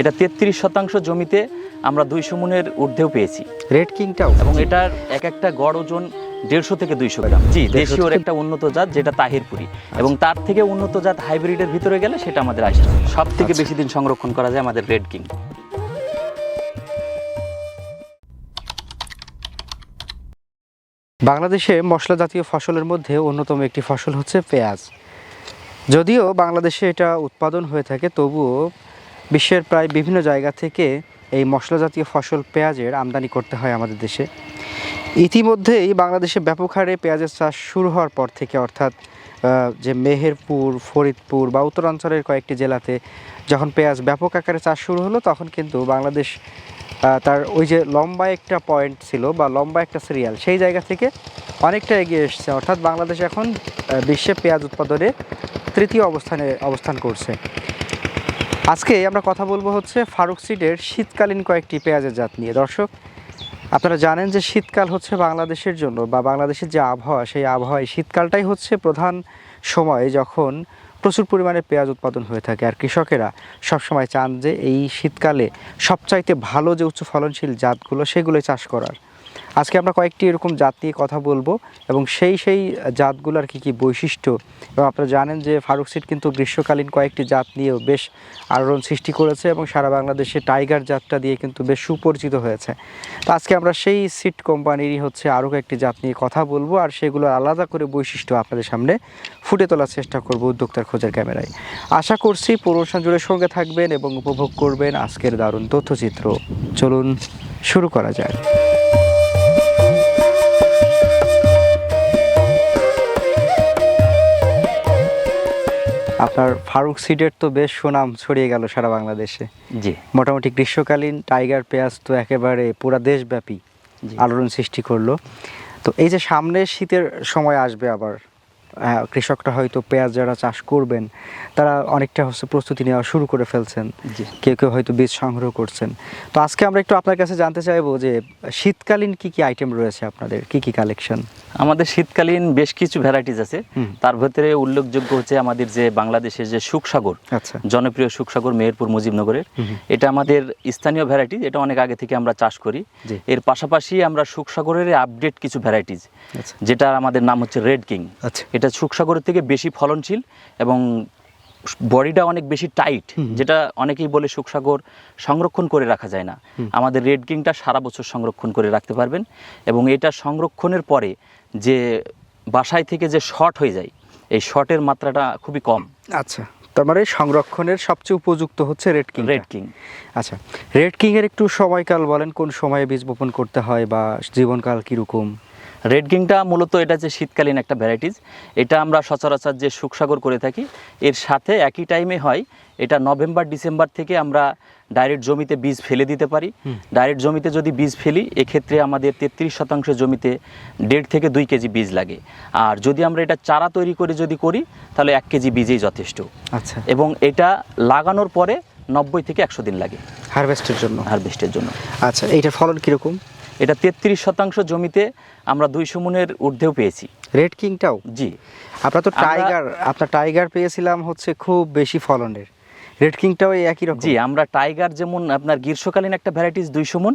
এটা 33% জমিতে আমরা 200 মনের ঊর্ধ্বেও পেয়েছি। রেড কিংটাও, এবং এটার এক একটা গড় ওজন 150 থেকে 200 গ্রাম। জি, দেশীয় একটা উন্নত জাত যেটা তাহিরপুরি, এবং তার থেকে উন্নত জাত হাইব্রিডের ভিতরে গেলে সেটা আমাদের আইসা। সব থেকে বেশি দিন সংরক্ষণ করা যায় আমাদের রেড কিং। বাংলাদেশে মশলা জাতীয় ফসলের মধ্যে অন্যতম একটি ফসল হচ্ছে পেঁয়াজ। যদিও বাংলাদেশে এটা উৎপাদন হয়ে থাকে, তবুও বিশ্বের প্রায় বিভিন্ন জায়গা থেকে এই মশলা জাতীয় ফসল পেঁয়াজের আমদানি করতে হয় আমাদের দেশে। ইতিমধ্যেই বাংলাদেশে ব্যাপক হারে পেঁয়াজের চাষ শুরু হওয়ার পর থেকে, অর্থাৎ যে মেহেরপুর, ফরিদপুর বা উত্তরাঞ্চলের কয়েকটি জেলাতে যখন পেঁয়াজ ব্যাপক আকারে চাষ শুরু হলো, তখন কিন্তু বাংলাদেশ তার ওই যে লম্বা একটা পয়েন্ট ছিল বা লম্বা একটা সিরিয়াল, সেই জায়গা থেকে অনেকটা এগিয়ে এসছে। অর্থাৎ বাংলাদেশ এখন বিশ্বে পেঁয়াজ উৎপাদনে তৃতীয় অবস্থান করছে। আজকে আমরা কথা বলবো হচ্ছে ফারুক সিডের শীতকালীন কয়েকটি পেঁয়াজের জাত নিয়ে। দর্শক, আপনারা জানেন যে শীতকাল হচ্ছে বাংলাদেশের জন্য, বা বাংলাদেশের যে আবহাওয়া, সেই আবহাওয়ায় শীতকালটাই হচ্ছে প্রধান সময় যখন প্রচুর পরিমাণে পেঁয়াজ উৎপাদন হয়ে থাকে। আর কৃষকেরা সবসময় চান যে এই শীতকালে সবচাইতে ভালো যে উচ্চ ফলনশীল জাতগুলো, সেগুলোই চাষ করার। আজকে আমরা কয়েকটি এরকম জাত নিয়ে কথা বলবো, এবং সেই জাতগুলোর কী কী বৈশিষ্ট্য। এবং আপনারা জানেন যে ফারুক সিড কিন্তু গ্রীষ্মকালীন কয়েকটি জাত নিয়েও বেশ আলোড়ন সৃষ্টি করেছে, এবং সারা বাংলাদেশে টাইগার জাতটা দিয়ে কিন্তু বেশ সুপরিচিত হয়েছে। তো আজকে আমরা সেই সিড কোম্পানিরই হচ্ছে আরও কয়েকটি জাত নিয়ে কথা বলবো, আর সেগুলোর আলাদা করে বৈশিষ্ট্য আপনাদের সামনে ফুটে তোলার চেষ্টা করব উদ্যোক্তার খোঁজের ক্যামেরায়। আশা করছি পুরো অনুষ্ঠান জুড়ে সঙ্গে থাকবেন এবং উপভোগ করবেন আজকের দারুণ তথ্যচিত্র। চলুন শুরু করা যায়। আপনার ফারুক সিডের তো বেশ সুনাম ছড়িয়ে গেল সারা বাংলাদেশে। জি, মোটামুটি গ্রীষ্মকালীন টাইগার পেঁয়াজ তো একেবারে পুরা দেশব্যাপী আলোড়ন সৃষ্টি করলো। তো এই যে সামনে শীতের সময় আসবে আবার, কৃষকরা হয়তো পেঁয়াজ যারা চাষ করবেন তারা অনেকটা হচ্ছে প্রস্তুতি নেওয়া শুরু করে ফেলছেন, কেউ কেউ হয়তো বীজ সংগ্রহ করছেন। তো আজকে আমরা একটু আপনার কাছে জানতে চাইবো যে শীতকালীন কি কি আইটেম রয়েছে আপনাদের, কি কি কালেকশন? আমাদের শীতকালীন বেশ কিছু ভ্যারাইটিস আছে। তার ভিতরে উল্লেখযোগ্য হচ্ছে আমাদের যে বাংলাদেশের যে সুখসাগর, জনপ্রিয় সুখসাগর মেহেরপুর মুজিবনগরের, এটা আমাদের স্থানীয় ভ্যারাইটি। এটা অনেক আগে থেকে আমরা চাষ করি। এর পাশাপাশি আমরা সুখসাগরের আপডেট কিছু ভ্যারাইটিস, যেটা আমাদের নাম হচ্ছে রেড কিং। এটা সুখসাগরের থেকে বেশি ফলনশীল এবং বডিটা অনেক বেশি টাইট, যেটা অনেকেই বলে সুখসাগর সংরক্ষণ করে রাখা যায় না। আমাদের রেড কিংটা সারা বছর সংরক্ষণ করে রাখতে পারবেন, এবং এটা সংরক্ষণের পরে যে বাসায় থেকে যে শর্ট হয়ে যায়, এই শর্টের মাত্রাটা খুবই কম। আচ্ছা, তার মানে সংরক্ষণের সবচেয়ে উপযুক্ত হচ্ছে রেড কিং। Red king. আচ্ছা, রেড কিং এর একটু সময়কাল বলেন, কোন সময়ে বীজ বপন করতে হয় বা জীবনকাল কীরকম? রেড কিংটা মূলত এটা যে শীতকালীন একটা ভ্যারাইটিস, এটা আমরা সচরাচর যে সুখসাগর করে থাকি এর সাথে একই টাইমে হয়। এটা নভেম্বর ডিসেম্বর থেকে আমরা ডাইরেক্ট জমিতে বীজ ফেলে দিতে পারি। ডাইরেক্ট জমিতে যদি বীজ ফেলি, এক্ষেত্রে আমাদের 33% জমিতে 1.5 থেকে 2 কেজি বীজ লাগে। আর যদি আমরা এটা চারা তৈরি করে যদি করি, তাহলে 1 কেজি বীজেই যথেষ্ট। আচ্ছা, এবং এটা লাগানোর পরে 90 থেকে 100 দিন লাগে হারভেস্টের জন্য। আচ্ছা, এইটার ফলন কীরকম? এটা 33% জমিতে আমরা 200 মনের ঊর্ধ্বেও পেয়েছি। রেড কিংটাও? জি। আপনার টাইগার পেয়েছিলাম হচ্ছে খুব বেশি ফলনের, রেড কিংটাও একই রকম? জি, আমরা টাইগার যেমন আপনার গ্রীষ্মকালীন একটা ভ্যারাইটিস 200 মন,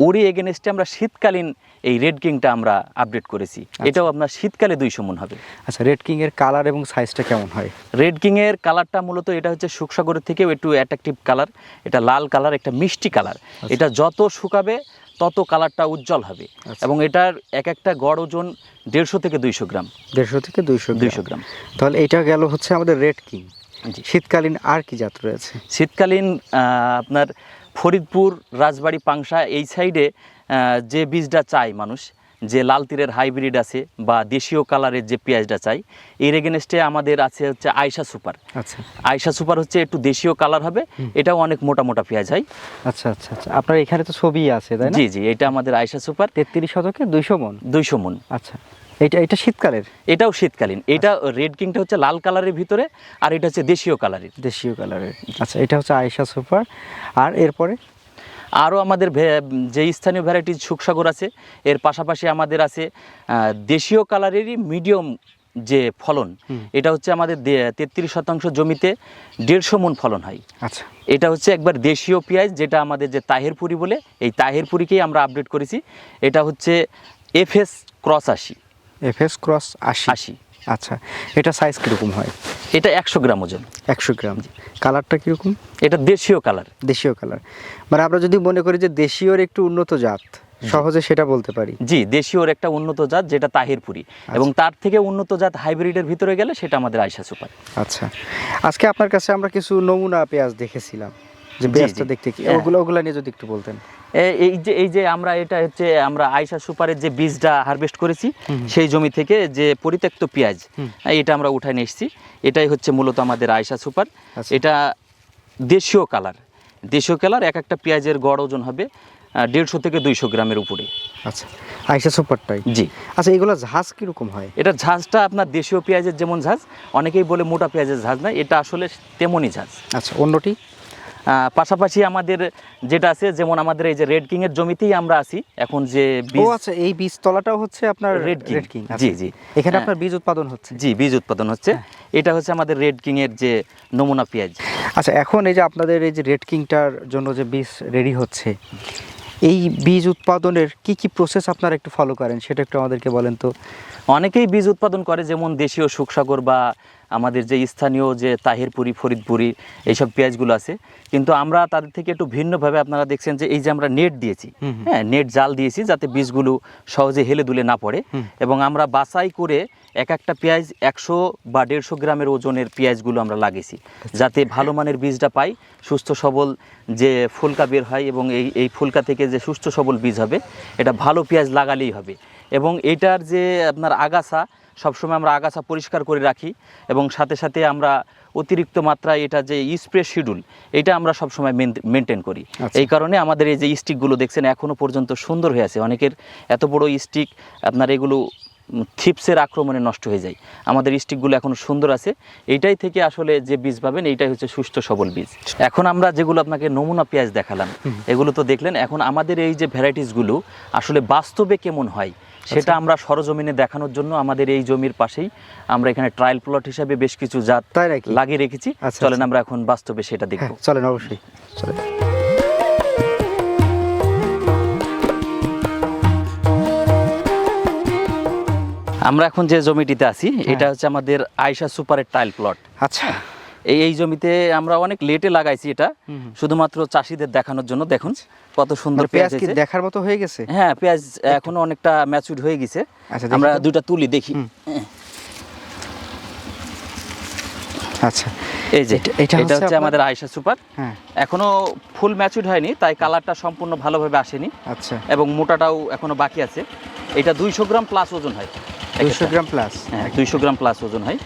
ওরই এগেনস্টে আমরা শীতকালীন এই রেড কিংটা আমরা আপডেট করেছি। এটাও আপনার শীতকালে 200 মন হবে। আচ্ছা, রেড কিং এর কালার এবং সাইজটা কেমন হয়? রেড কিং এর কালারটা মূলত এটা হচ্ছে সুখসাগরের থেকেও একটু অ্যাট্রাকটিভ কালার। এটা লাল কালার, একটা মিষ্টি কালার। এটা যত শুকাবে তত কালারটা উজ্জ্বল হবে। এবং এটার এক একটা গড় ওজন 150 থেকে 200 গ্রাম। 150 থেকে 200 গ্রাম। তাহলে এটা গেল হচ্ছে আমাদের রেড কিং। শীতকালীন আর কি জাত রয়েছে? শীতকালীন আপনার ফরিদপুর, রাজবাড়ি, পাংশা এই সাইডে যে বীজটা চায় মানুষ, যে লাল তীরের হাইব্রিড আছে বা দেশীয় কালারের যে পেঁয়াজটা চাই, এর এগেনস্টে আমাদের আছে হচ্ছে আয়শা সুপার। আচ্ছা, আয়শা সুপার হচ্ছে একটু দেশীয় কালার হবে, এটাও অনেক মোটা মোটা পেঁয়াজ হয়। আচ্ছা আচ্ছা আচ্ছা, আপনার এখানে তো ছবি আছে, তাই না? জি জি, এটা আমাদের আয়শা সুপার। 33 শতকে 200 মন। 200 মন। আচ্ছা, এটা শীতকালের? এটাও শীতকালীন। এটা রেড কিংটা হচ্ছে লাল কালারের ভিতরে, আর এটা হচ্ছে দেশীয় কালারের। আচ্ছা, এটা হচ্ছে আয়শা সুপার। আর এরপরে আরও আমাদের যে স্থানীয় ভ্যারাইটিস সুখসাগর আছে, এর পাশাপাশি আমাদের আছে দেশীয় কালারেরই মিডিয়াম যে ফলন, এটা হচ্ছে আমাদের 33% জমিতে 150 মণ ফলন হয়। আচ্ছা, এটা হচ্ছে একবার দেশীয় পেঁয়াজ, যেটা আমাদের যে তাহেরপুরি বলে, এই তাহেরপুরিকেই আমরা আপডেট করেছি। এটা হচ্ছে FS ক্রস 80। FS cross 80। আচ্ছা, এটা সাইজ কীরকম হয়? এটা 100 গ্রাম ওজন। 100 গ্রাম। কালারটা কীরকম? এটা দেশীয় কালার। দেশীয় কালার, মানে আমরা যদি মনে করি যে দেশীয়র একটু উন্নত জাত, সহজে সেটা বলতে পারি। জি, দেশীয়র একটা উন্নত জাত যেটা তাহেরপুরি, এবং তার থেকে উন্নত জাত হাইব্রিডের ভিতরে গেলে সেটা আমাদের আয়শা সুপার। আচ্ছা, আজকে আপনার কাছে আমরা কিছু নমুনা পেঁয়াজ দেখেছিলাম, যে পেঁয়াজটা দেখতে কি, ওগুলো নিয়ে যদি একটু বলতেন। এই যে আমরা এটা হচ্ছে আমরা আয়শা সুপারের যে বীজটা হারভেস্ট করেছি সেই জমি থেকে যে পরিত্যক্ত পেঁয়াজ, এটা আমরা উঠায় নিয়ে এসেছি। এটাই হচ্ছে মূলত আমাদের আয়শা সুপার। এটা দেশীয় কালার। এক একটা পেঁয়াজের গড় ওজন হবে 150 থেকে 200 গ্রামের উপরে। আচ্ছা, আয়শা সুপারটাই। জি। আচ্ছা, এগুলো ঝাঁজ কীরকম হয়? এটা ঝাঁজটা আপনার দেশীয় পেঁয়াজের যেমন ঝাঁজ, অনেকেই বলে মোটা পেঁয়াজের ঝাঁজ না, এটা আসলে তেমনই ঝাঁজ। আচ্ছা, অন্যটি? পাশাপাশি আমাদের যেটা আছে, যেমন আমাদের এই যে রেড কিং এর জমিতেই আমরা আছি এখন, যে বীজ, আচ্ছা, এই বীজ তলাটাও হচ্ছে আপনার রেড কিং। জি জি, এখানে আপনার বীজ উৎপাদন হচ্ছে। জি, বীজ উৎপাদন হচ্ছে। এটা হচ্ছে আমাদের রেড কিং এর যে নমুনা পেঁয়াজ। আচ্ছা, এখন এই যে আপনাদের এই যে রেড কিংটার জন্য যে বীজ রেডি হচ্ছে, এই বীজ উৎপাদনের কি কি প্রসেস আপনারা একটু ফলো করেন, সেটা একটু আমাদেরকে বলেন তো। অনেকেই বীজ উৎপাদন করে, যেমন দেশীয় সুখসাগর বা আমাদের যে স্থানীয় যে তাহেরপুরি, ফরিদপুরি এইসব পেঁয়াজগুলো আছে, কিন্তু আমরা তাদের থেকে একটু ভিন্নভাবে, আপনারা দেখছেন যে এই যে আমরা নেট দিয়েছি, হ্যাঁ, নেট জাল দিয়েছি যাতে বীজগুলো সহজে হেলে দুলে না পড়ে, এবং আমরা বাছাই করে এক একটা পেঁয়াজ 100 বা 150 গ্রামের ওজনের পেঁয়াজগুলো আমরা লাগিয়েছি, যাতে ভালো মানের বীজটা পাই, সুস্থ সবল যে ফুলকা বের হয়, এবং এই ফুলকা থেকে যে সুস্থ সবল বীজ হবে, এটা ভালো পেঁয়াজ লাগালেই হবে। এবং এটার যে আপনার আগাছা, সবসময় আমরা আগাছা পরিষ্কার করে রাখি, এবং সাথে সাথে আমরা অতিরিক্ত মাত্রায় এটা যে স্প্রে শিডিউল, এটা আমরা সবসময় মেনটেন করি। এই কারণে আমাদের এই যে স্টিকগুলো দেখছেন এখনও পর্যন্ত সুন্দর হয়ে আছে। অনেকের এত বড় স্টিক আপনার এগুলো থিপসের আক্রমণে নষ্ট হয়ে যায়, আমাদের স্টিকগুলো এখনও সুন্দর আছে। এইটাই থেকে আসলে যে বীজ পাবেন, এইটাই হচ্ছে সুস্থ সবল বীজ। এখন আমরা যেগুলো আপনাকে নমুনা পেঁয়াজ দেখালাম, এগুলো তো দেখলেন। এখন আমাদের এই যে ভ্যারাইটিসগুলো আসলে বাস্তবে কেমন হয় সেটা আমরা সরজমিনে দেখানোর জন্য আমাদের এই জমির পাশেই আমরা এখানে ট্রায়াল প্লট হিসাবে বেশ কিছু জাত লাগিয়ে রেখেছি। চলেন আমরা এখন বাস্তবে সেটা দেখব। চলেন, অবশ্যই চলেন। আমরা এখন যে জমিটিতে আছি, এটা হচ্ছে আমাদের আয়শা সুপারের ট্রায়াল প্লট। আচ্ছা, এই জমিতে আমরা অনেক লেটে লাগাইছি এটা, শুধুমাত্র চাষিদের দেখানোর জন্য। দেখুন কত সুন্দর পেঁয়াজ কি দেখার মতো হয়ে গেছে। হ্যাঁ, পেঁয়াজ এখনো অনেকটা ম্যাচুরড হয়ে গেছে। আমরা দুইটা তুলি দেখি। আচ্ছা, এই যে এটা হচ্ছে আমাদের আয়শা সুপার। এখনো ফুল ম্যাচুরড হয়নি, তাই কালারটা সম্পূর্ণ ভালোভাবে আসেনি। আচ্ছা, এবং মোটাটাও এখনো বাকি আছে। এটা 200 গ্রাম প্লাস ওজন হয়। 200 গ্রাম প্লাস? হ্যাঁ, 200 গ্রাম প্লাস ওজন হয়।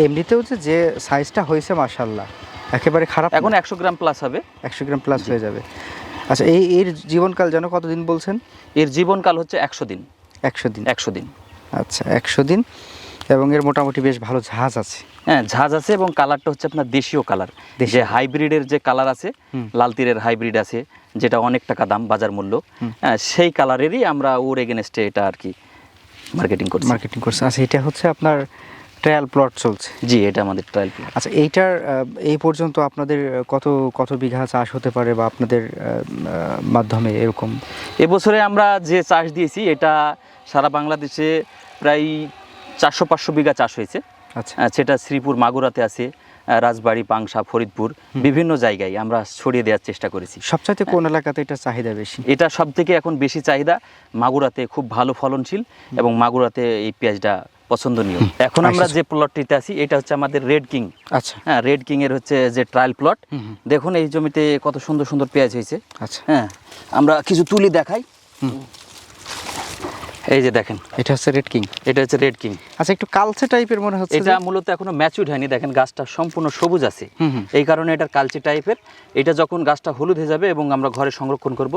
এমনিতেও যে সাইজটা হয়েছে মাশাআল্লাহ, একেবারে খারাপ। এখন 100 গ্রাম প্লাস হবে। 100 গ্রাম প্লাস হয়ে যাবে। আচ্ছা, এর জীবনকাল যেন কতদিন বলছেন? এর জীবনকাল হচ্ছে 100 দিন। 100 দিন? 100 দিন। আচ্ছা, 100 দিন। এবং এর মোটামুটি বেশ ভালো ঝাঁজ আছে। হ্যাঁ, ঝাঁজ আছে, এবং কালারটা হচ্ছে আপনার দেশীয় কালার। যে হাইব্রিডের যে কালার আছে, লাল তীরের হাইব্রিড আছে, যেটা অনেক টাকা দাম বাজার মূল্য, সেই কালারেরই আমরা ওর এগেনস্টে এটা আর কি মার্কেটিং করছি। আচ্ছা, এটা হচ্ছে আপনার ট্রায়াল প্লট চলছে? জি, এটা আমাদের ট্রায়াল প্লট। আচ্ছা, এইটার এই পর্যন্ত আপনাদের কত বিঘা চাষ হতে পারে, বা আপনাদের মাধ্যমে এরকম? এবছরে আমরা যে চাষ দিয়েছি, এটা সারা বাংলাদেশে প্রায় 400-500 বিঘা চাষ হয়েছে। আচ্ছা, সেটা শ্রীপুর, মাগুরাতে আছে, রাজবাড়ী, পাংশা, ফরিদপুর, বিভিন্ন জায়গায় আমরা ছড়িয়ে দেওয়ার চেষ্টা করেছি। সবচাইতে কোন এলাকাতে এটা চাহিদা বেশি? এটা সব থেকে এখন বেশি চাহিদা মাগুরাতে, খুব ভালো ফলনশীল, এবং মাগুরাতে এই পেঁয়াজটা পছন্দনীয়। এখন আমরা যে প্লটটিতে আছি, এটা হচ্ছে আমাদের রেড কিং। আচ্ছা, হ্যাঁ, রেড কিং এর হচ্ছে যে ট্রায়াল প্লট। দেখুন এই জমিতে কত সুন্দর সুন্দর পেঁয়াজ হয়েছে। আচ্ছা, হ্যাঁ, আমরা কিছু তুলি দেখাই। এই যে দেখেন, এটা হচ্ছে রেড কিং। এটা হচ্ছে রেড কিং। আচ্ছা, একটু কালচে টাইপের মনে হচ্ছে। এটা মূলত এখনো ম্যাচুরড হয়নি। দেখেন গাছটা সম্পূর্ণ সবুজ আছে, এই কারণে এটা কালচে টাইপের। এটা যখন গাছটা হলুদ হয়ে যাবে এবং আমরা ঘরে সংরক্ষণ করব,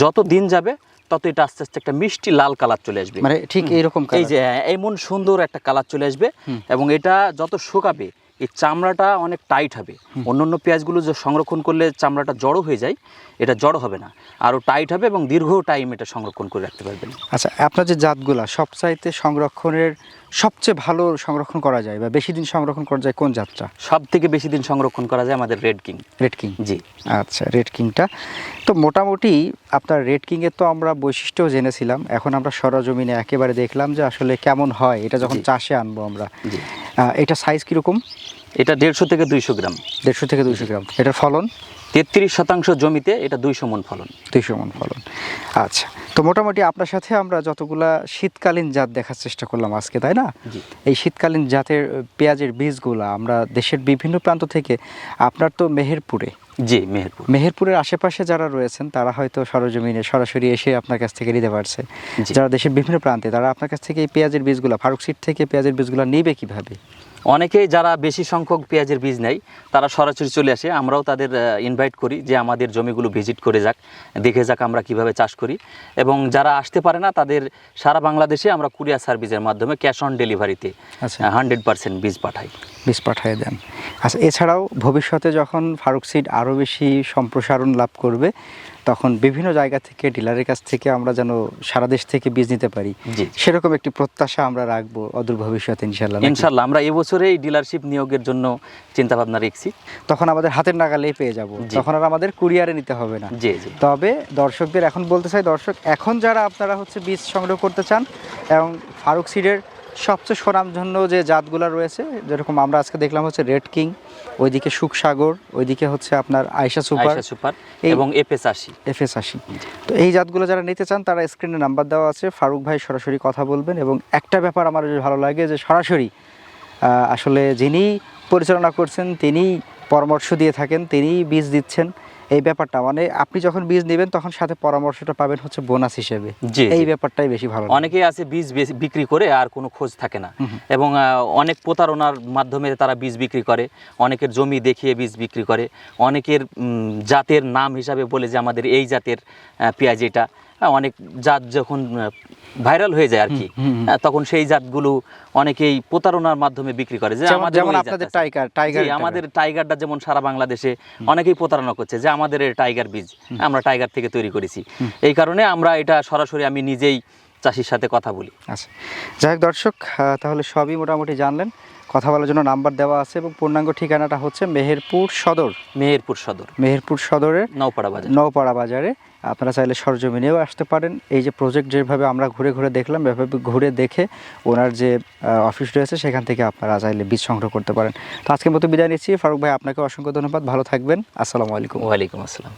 যত দিন যাবে তত এটা আস্তে আস্তে একটা মিষ্টি লাল কালার চলে আসবে। মানে ঠিক এইরকম, এই যে এমন সুন্দর একটা কালার চলে আসবে, এবং এটা যত শুকাবে এই চামড়াটা অনেক টাইট হবে। অন্যান্য পেঁয়াজগুলো যে সংরক্ষণ করলে চামড়াটা জড়ো হয়ে যায়, এটা জড়ো হবে না, আরও টাইট হবে এবং দীর্ঘ টাইম এটা সংরক্ষণ করে রাখতে পারবেন। আচ্ছা, আপনার যে জাতগুলা সবচাইতে সংরক্ষণের সবচেয়ে ভালো সংরক্ষণ করা যায় বা বেশি দিন সংরক্ষণ করা যায় কোন জাতটা? সব থেকে বেশি দিন সংরক্ষণ করা যায় আমাদের রেড কিং। রেড কিং, জি। আচ্ছা, রেড কিংটা তো মোটামুটি আপনার রেড কিংয়ের তো আমরা বৈশিষ্ট্যও জেনেছিলাম, এখন আমরা সরজমিনে একেবারে দেখলাম যে আসলে কেমন হয় এটা যখন চাষে আনবো আমরা। এটা সাইজ কীরকম? এটা 150 থেকে 200 গ্রাম। 150 থেকে 200 গ্রাম। এটার ফলন 33% জমিতে এটা 200 মণ ফলন। 200 মণ ফলন। আচ্ছা, তো মোটামুটি আপনার সাথে আমরা যতগুলা শীতকালীন জাত দেখার চেষ্টা করলাম আজকে, তাই না? এই শীতকালীন জাতের পেঁয়াজের বীজগুলা আমরা দেশের বিভিন্ন প্রান্ত থেকে, আপনার তো মেহেরপুরে, জি মেহেরপুরের আশেপাশে যারা রয়েছেন তারা হয়তো সরজমিনে সরাসরি এসে আপনার কাছ থেকে নিতে পারছে। যারা দেশের বিভিন্ন প্রান্তে, তারা আপনার কাছ থেকে এই পেঁয়াজের বীজগুলা, ফারুক সিড থেকে পেঁয়াজের বীজগুলা নিবে কিভাবে? অনেকেই যারা বেশি সংখ্যক পেঁয়াজের বীজ নেয় তারা সরাসরি চলে আসে, আমরাও তাদের ইনভাইট করি যে আমাদের জমিগুলো ভিজিট করে যাক, দেখে যাক আমরা কিভাবে চাষ করি। এবং যারা আসতে পারে না তাদের সারা বাংলাদেশে আমরা কুরিয়ার সার্ভিসের মাধ্যমে ক্যাশ অন ডেলিভারিতে 100% বীজ পাঠিয়ে দেন। আচ্ছা, এছাড়াও ভবিষ্যতে যখন ফারুক সিড আরও বেশি সম্প্রসারণ লাভ করবে তখন বিভিন্ন জায়গা থেকে, ডিলারের কাছ থেকে আমরা যেন সারা দেশ থেকে বীজ নিতে পারি, সেরকম একটি প্রত্যাশা আমরা রাখবো অদূর ভবিষ্যতে ইনশাল্লাহ। আমরা এবছরে এই ডিলারশিপ নিয়োগের জন্য চিন্তা ভাবনা রেখেছি। তখন আমাদের হাতের নাগালেই পেয়ে যাব, তখন আর আমাদের কুরিয়ারে নিতে হবে না। তবে দর্শকদের এখন বলতে চাই, দর্শক এখন যারা আপনারা বীজ সংগ্রহ করতে চান এবং ফারুক সিডের সবচেয়ে সুনামধন্য যে জাতগুলো রয়েছে, যেরকম আমরা আজকে দেখলাম রেড কিং, ওইদিকে সুখসাগর, ওইদিকে আপনার আয়শা সুপার এবং FS80। তো এই জাতগুলো যারা নিতে চান তারা স্ক্রিনে নাম্বার দেওয়া আছে, ফারুক ভাই সরাসরি কথা বলবেন। এবং একটা ব্যাপার আমার ভালো লাগে যে সরাসরি আসলে যিনি পরিচালনা করছেন তিনি পরামর্শ দিয়ে থাকেন, তিনি বীজ দিচ্ছেন। এই ব্যাপারটা মানে আপনি যখন বীজ নেবেন তখন সাথে পরামর্শটা পাবেন বোনাস হিসেবে। এই ব্যাপারটাই বেশি ভালো। অনেকেই আছে বীজ বিক্রি করে আর কোনো খোঁজ থাকে না, এবং অনেক প্রতারণার মাধ্যমে তারা বীজ বিক্রি করে, অনেকের জমি দেখিয়ে বীজ বিক্রি করে, অনেকের জাতের নাম হিসাবে বলে যে আমাদের এই জাতের পেঁয়াজ এটা। অনেক জাত যখন ভাইরাল হয়ে যায় আর কি, তখন সেই জাতগুলো অনেকেই প্রতারণার মাধ্যমে বিক্রি করে। যে আমাদের টাইগারটা যেমন সারা বাংলাদেশে অনেকেই প্রতারণা করছে যে আমাদের টাইগার বীজ, আমরা টাইগার থেকে তৈরি করেছি। এই কারণে আমরা এটা সরাসরি আমি নিজেই চাষির সাথে কথা বলি। আচ্ছা, যাই হোক দর্শক, তাহলে সবই মোটামুটি জানলেন। কথা বলার জন্য নাম্বার দেওয়া আছে এবং পূর্ণাঙ্গ ঠিকানাটা মেহেরপুর সদরের নওপাড়া বাজারে। আপনারা চাইলে সরজমিনেও আসতে পারেন। এই যে প্রজেক্ট যেভাবে আমরা ঘুরে ঘুরে দেখলাম, এভাবে ঘুরে দেখে ওনার যে অফিস রয়েছে সেখান থেকে আপনারা চাইলে বীজ সংগ্রহ করতে পারেন। তো আজকের মতো বিদায় নিচ্ছি। ফারুক ভাই, আপনাকে অসংখ্য ধন্যবাদ, ভালো থাকবেন। আসসালামু আলাইকুম। ওয়ালাইকুম আসসালাম।